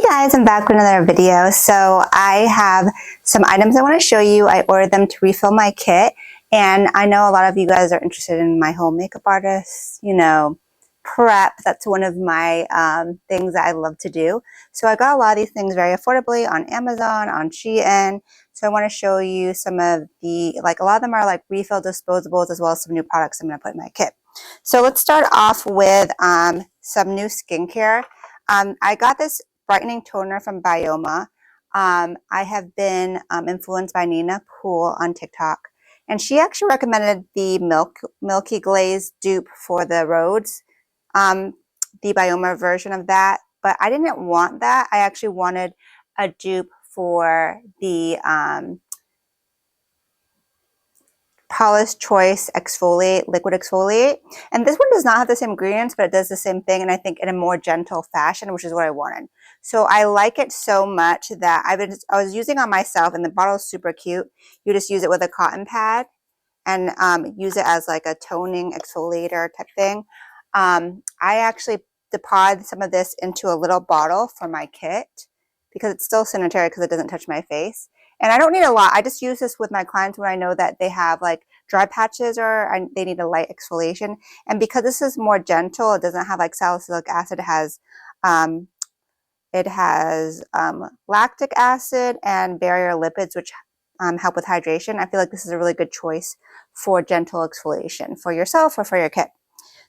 Guys, I'm back with another video. So I have some items I want to show you. I ordered them to refill my kit, and I know a lot of you guys are interested in my whole makeup artist, prep. That's one of my things that I love to do. So I got a lot of these things very affordably on Amazon, on Shein. So I want to show you some of the, a lot of them are like refill disposables, as well as some new products I'm going to put in my kit. So let's start off with some new skincare. I got this brightening toner from Bioma. I have been influenced by Nina Poole on TikTok, and she actually recommended the Milky Glaze dupe for the roads, the Bioma version of that, but I didn't want that. I actually wanted a dupe for the Paula's Choice exfoliate, liquid exfoliate, and this one does not have the same ingredients, but it does the same thing, and I think in a more gentle fashion, which is what I wanted. So I like it so much that I was using on myself, and the bottle is super cute. You just use it with a cotton pad and use it as like a toning exfoliator type thing. I actually deposited some of this into a little bottle for my kit because it's still sanitary because it doesn't touch my face. And I don't need a lot. I just use this with my clients when I know that they have like dry patches or they need a light exfoliation. And because this is more gentle, it doesn't have like salicylic acid. It has lactic acid and barrier lipids, which help with hydration. I feel like this is a really good choice for gentle exfoliation for yourself or for your kit.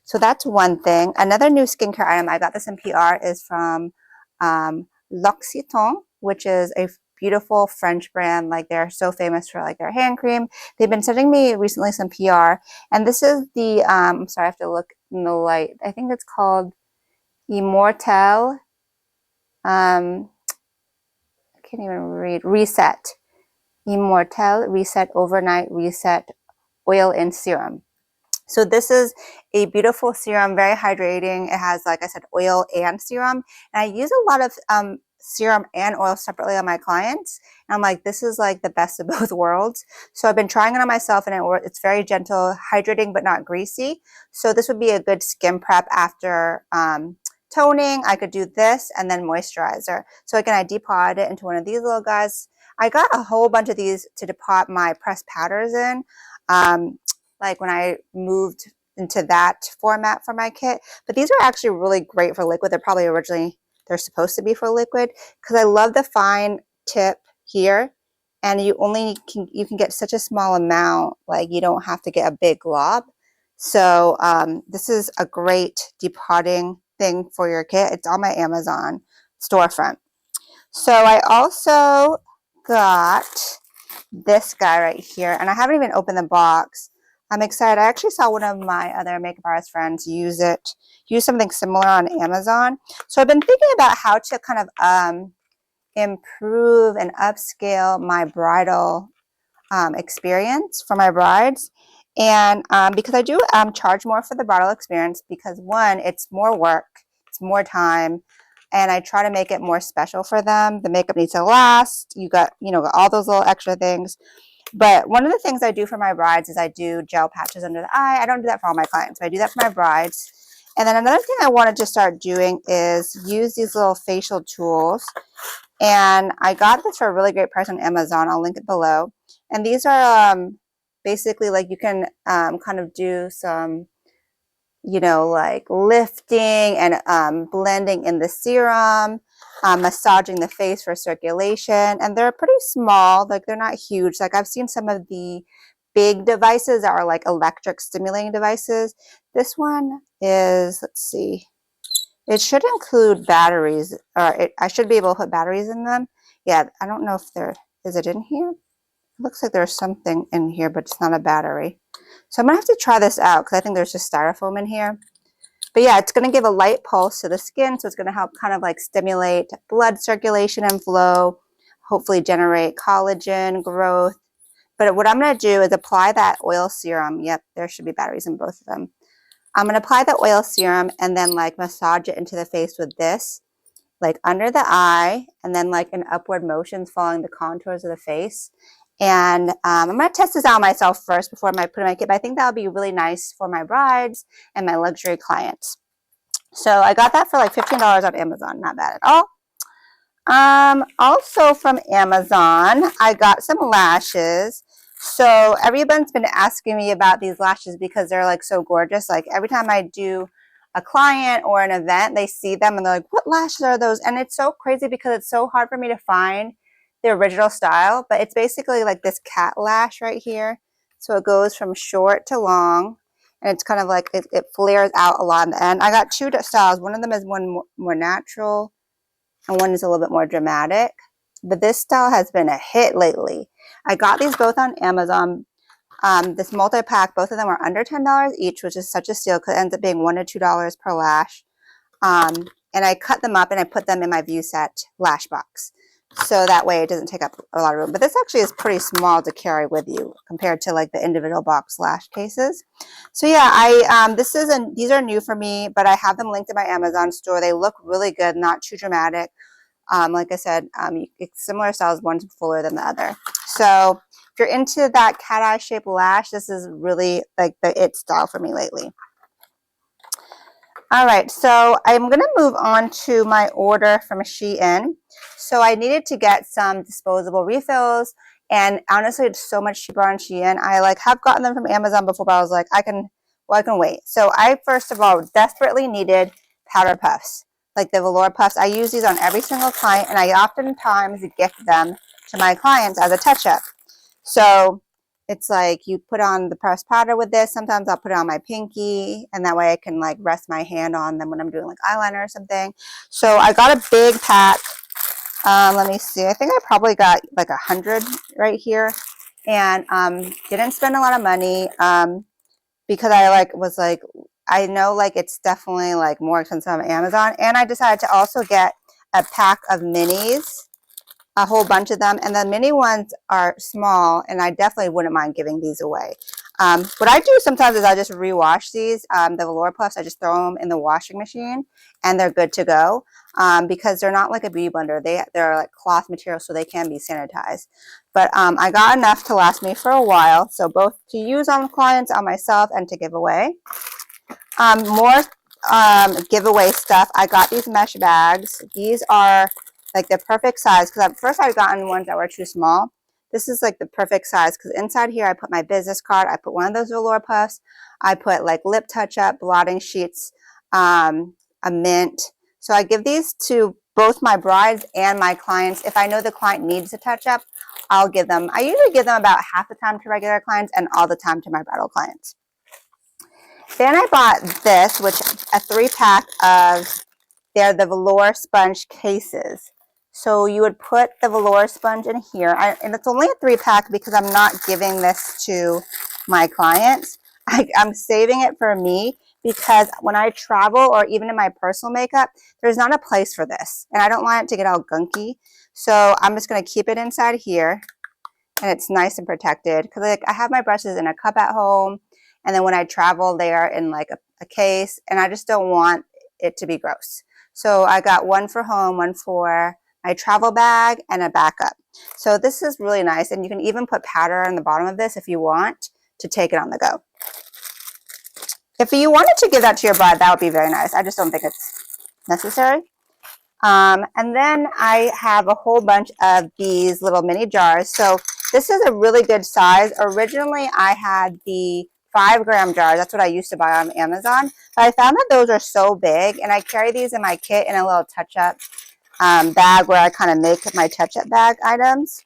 So that's one thing. Another new skincare item, I got this in PR, is from L'Occitane, which is a beautiful French brand. Like, they're so famous for like their hand cream. They've been sending me recently some PR, and this is the I'm sorry, I have to look in the light. I think it's called Immortelle. I can't even read. Reset. Immortelle Reset Overnight Reset Oil and Serum. So this is a beautiful serum, very hydrating. It has, like I said, oil and serum. And I use a lot of serum and oil separately on my clients. And I'm like, this is like the best of both worlds. So I've been trying it on myself, and it's very gentle, hydrating, but not greasy. So this would be a good skin prep after toning. I could do this and then moisturizer. So again, I depot it into one of these little guys. I got a whole bunch of these to depot my pressed powders in. Like when I moved into that format for my kit. But these are actually really great for liquid. They're supposed to be for liquid, because I love the fine tip here, and you can get such a small amount. Like, you don't have to get a big glob. So this is a great depotting thing for your kit. It's on my Amazon storefront. So I also got this guy right here, and I haven't even opened the box. I'm excited. I actually saw one of my other makeup artist friends use something similar on Amazon. So I've been thinking about how to kind of improve and upscale my bridal experience for my brides. And because I do charge more for the bridal experience, because one, it's more work, it's more time, and I try to make it more special for them. The makeup needs to last. You got all those little extra things. But one of the things I do for my brides is I do gel patches under the eye. I don't do that for all my clients, but I do that for my brides. And then another thing I wanted to start doing is use these little facial tools. And I got this for a really great price on Amazon. I'll link it below. And these are basically like you can kind of do some, like lifting and blending in the serum. Massaging the face for circulation, and they're pretty small, like they're not huge. Like, I've seen some of the big devices that are like electric stimulating devices. This one is, let's see, it should include batteries, or I should be able to put batteries in them. Yeah, I don't know if is it in here? It looks like there's something in here, but it's not a battery. So I'm gonna have to try this out, because I think there's just styrofoam in here. But yeah, it's going to give a light pulse to the skin, so it's going to help kind of like stimulate blood circulation and flow, hopefully generate collagen growth. But what I'm going to do is apply that oil serum. Yep, there should be batteries in both of them. I'm going to apply the oil serum and then like massage it into the face with this, like under the eye, and then like in upward motions following the contours of the face. And I'm going to test this out myself first before I put in my kit, but I think that'll be really nice for my brides and my luxury clients. So I got that for like $15 on Amazon. Not bad at all. Also from Amazon, I got some lashes. So everyone's been asking me about these lashes because they're like so gorgeous. Like every time I do a client or an event, they see them and they're like, what lashes are those? And it's so crazy because it's so hard for me to find the original style, but it's basically like this cat lash right here. So it goes from short to long, and it's kind of like it flares out a lot in the end. I got two styles. One of them is one more natural and one is a little bit more dramatic. But this style has been a hit lately. I got these both on Amazon. This multi-pack, both of them are under $10 each, which is such a steal because it ends up being $1 to $2 per lash. And I cut them up and I put them in my View Set lash box. So that way it doesn't take up a lot of room. But this actually is pretty small to carry with you compared to like the individual box lash cases. So yeah, these are new for me, but I have them linked in my Amazon store. They look really good, not too dramatic. Like I said, it's similar styles, one's fuller than the other. So if you're into that cat eye shaped lash, this is really like the it style for me lately. All right, so I'm going to move on to my order from Shein. So I needed to get some disposable refills, and honestly, it's so much cheaper on Shein. I like have gotten them from Amazon before, but I was like, I can wait. So I first of all desperately needed powder puffs, like the velour puffs. I use these on every single client, and I oftentimes gift them to my clients as a touch-up. So it's like you put on the pressed powder with this. Sometimes I'll put it on my pinky, and that way I can like rest my hand on them when I'm doing like eyeliner or something. So I got a big pack. Let me see. I think I probably got like 100 right here, and didn't spend a lot of money because I know like it's definitely like more expensive on Amazon, and I decided to also get a pack of minis, a whole bunch of them, and the mini ones are small, and I definitely wouldn't mind giving these away. What I do sometimes is I just rewash these, the velour puffs. I just throw them in the washing machine, and they're good to go because they're not like a beauty blender. They're like cloth material, so they can be sanitized. But I got enough to last me for a while, so both to use on clients, on myself, and to give away. More giveaway stuff. I got these mesh bags. These are like the perfect size because at first I'd gotten ones that were too small. This is like the perfect size because inside here I put my business card. I put one of those velour puffs. I put like lip touch-up, blotting sheets, a mint. So I give these to both my brides and my clients. If I know the client needs a touch-up, I'll give them. I usually give them about half the time to regular clients and all the time to my bridal clients. Then I bought this, which a 3-pack of the velour sponge cases. So you would put the velour sponge in here, and it's only a 3-pack because I'm not giving this to my clients. I'm saving it for me because when I travel or even in my personal makeup, there's not a place for this, and I don't want it to get all gunky. So I'm just going to keep it inside here, and it's nice and protected because like I have my brushes in a cup at home, and then when I travel, they are in like a case, and I just don't want it to be gross. So I got one for home, one for my travel bag, and a backup. So this is really nice, and you can even put powder on the bottom of this if you want to take it on the go. If you wanted to give that to your bride, that would be very nice. I just don't think it's necessary. And then I have a whole bunch of these little mini jars. So this is a really good size. Originally, I had the 5-gram jars. That's what I used to buy on Amazon. But I found that those are so big, and I carry these in my kit in a little touch-up bag where I kind of make my touch-up bag items.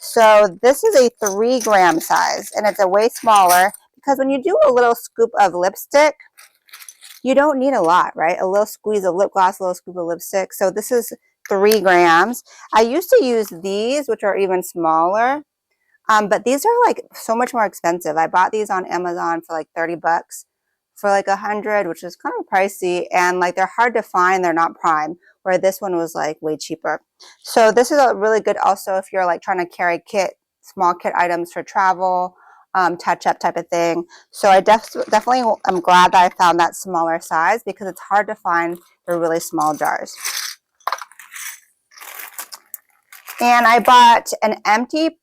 So this is a 3-gram size, and it's a way smaller because when you do a little scoop of lipstick, you don't need a lot, right? A little squeeze of lip gloss, a little scoop of lipstick. So this is 3 grams. I used to use these, which are even smaller, but these are like so much more expensive. I bought these on Amazon for like 30 bucks for like 100, which is kind of pricey, and like they're hard to find. They're not prime, where this one was like way cheaper. So this is a really good also if you're like trying to carry small kit items for travel, touch-up type of thing. So I definitely am glad that I found that smaller size because it's hard to find the really small jars. And I bought an empty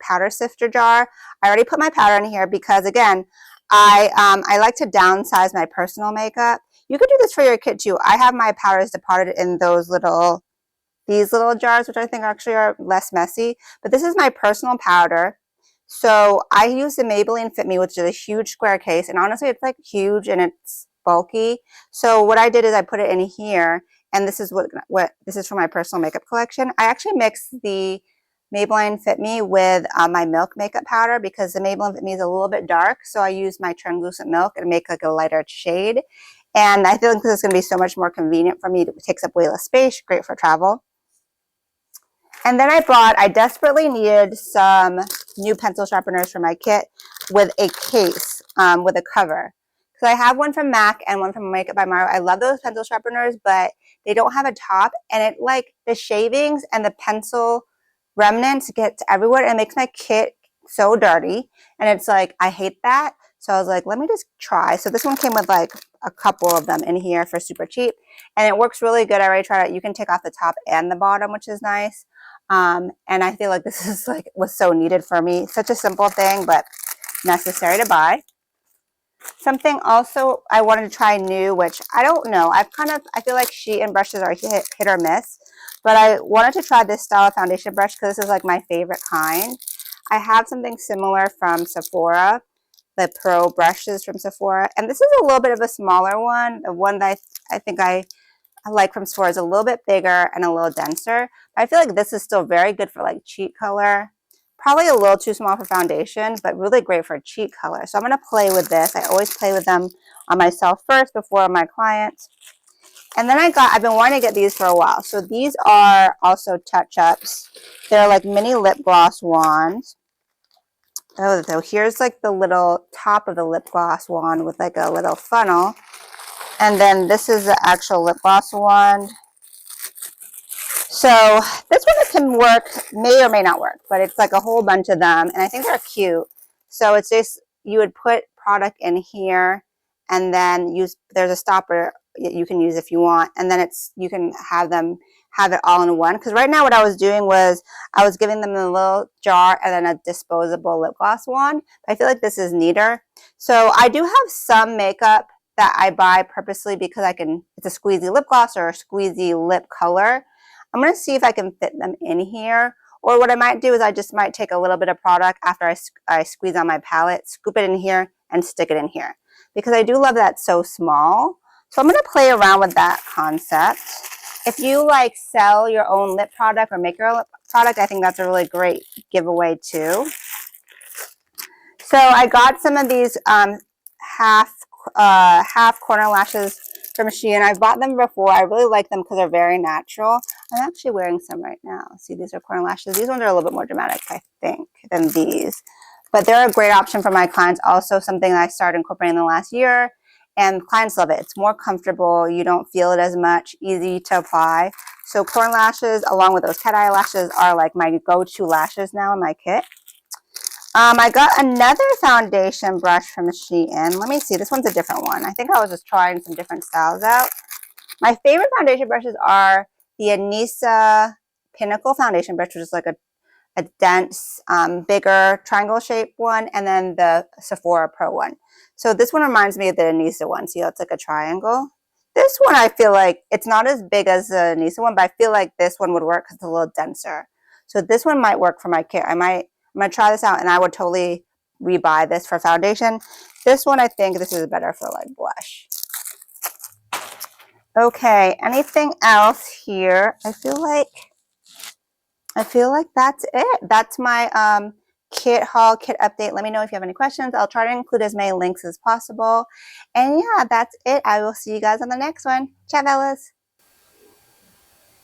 powder sifter jar. I already put my powder in here because again, I like to downsize my personal makeup. You could do this for your kit too. I have my powders deposited in these little jars, which I think actually are less messy. But this is my personal powder. So I use the Maybelline Fit Me, which is a huge square case. And honestly, it's like huge and it's bulky. So what I did is I put it in here. And this is what this is for my personal makeup collection. I actually mixed the Maybelline Fit Me with my Milk makeup powder because the Maybelline Fit Me is a little bit dark. So I use my translucent milk and make like a lighter shade. And I feel like this is going to be so much more convenient for me. It takes up way less space, great for travel. And then I desperately needed some new pencil sharpeners for my kit with a case, with a cover. Because I have one from MAC and one from Makeup by Mario. I love those pencil sharpeners, but they don't have a top. And it like the shavings and the pencil remnants get everywhere. And it makes my kit so dirty. And it's like, I hate that. So I was like, let me just try. So this one came with like a couple of them in here for super cheap. And it works really good. I already tried it. You can take off the top and the bottom, which is nice. And I feel like this is like was so needed for me. Such a simple thing, but necessary to buy. Something also I wanted to try new, which I don't know. I feel like Shein brushes are hit or miss, but I wanted to try this style of foundation brush because this is like my favorite kind. I have something similar from Sephora, the Pro brushes from Sephora, and this is a little bit of a smaller one. The one that I think I like from Sephora is a little bit bigger and a little denser. But I feel like this is still very good for like cheek color. Probably a little too small for foundation, but really great for cheek color. So I'm going to play with this. I always play with them on myself first before my clients. And then I've been wanting to get these for a while. So these are also touch-ups. They're like mini lip gloss wands. Oh, so here's like the little top of the lip gloss wand with like a little funnel. And then this is the actual lip gloss wand. So this one can work, may or may not work, but it's like a whole bunch of them. And I think they're cute. So it's just, you would put product in here and then there's a stopper you can use if you want. And then you can have it all in one. Because right now what I was doing was I was giving them a little jar and then a disposable lip gloss wand. But I feel like this is neater. So I do have some makeup that I buy purposely because it's a squeezy lip gloss or a squeezy lip color. I'm going to see if I can fit them in here. Or what I might do is I just might take a little bit of product after I squeeze on my palette, scoop it in here, and stick it in here. Because I do love that it's so small. So I'm going to play around with that concept. If you like sell your own lip product or make your own lip product, I think that's a really great giveaway too. So I got some of these half corner lashes from Shein. I've bought them before. I really like them because they're very natural. I'm actually wearing some right now. See, these are corner lashes. These ones are a little bit more dramatic, I think, than these. But they're a great option for my clients. Also something that I started incorporating in the last year. And clients love it. It's more comfortable. You don't feel it as much. Easy to apply. So corner lashes, along with those cat eye lashes, are like my go-to lashes now in my kit. I got another foundation brush from Shein. Let me see. This one's a different one. I think I was just trying some different styles out. My favorite foundation brushes are the Anissa Pinnacle foundation brush, which is like a dense, bigger triangle shaped one, and then the Sephora Pro one. So this one reminds me of the Anissa one. See how it's like a triangle? This one I feel like it's not as big as the Anissa one, but I feel like this one would work because it's a little denser. So this one might work for my kit. I'm going to try this out, and I would totally rebuy this for foundation. This one, I think this is better for like blush. Okay, anything else here? I feel like that's it. That's my kit haul, kit update. Let me know if you have any questions. I'll try to include as many links as possible. And yeah, that's it. I will see you guys on the next one. Ciao, fellas.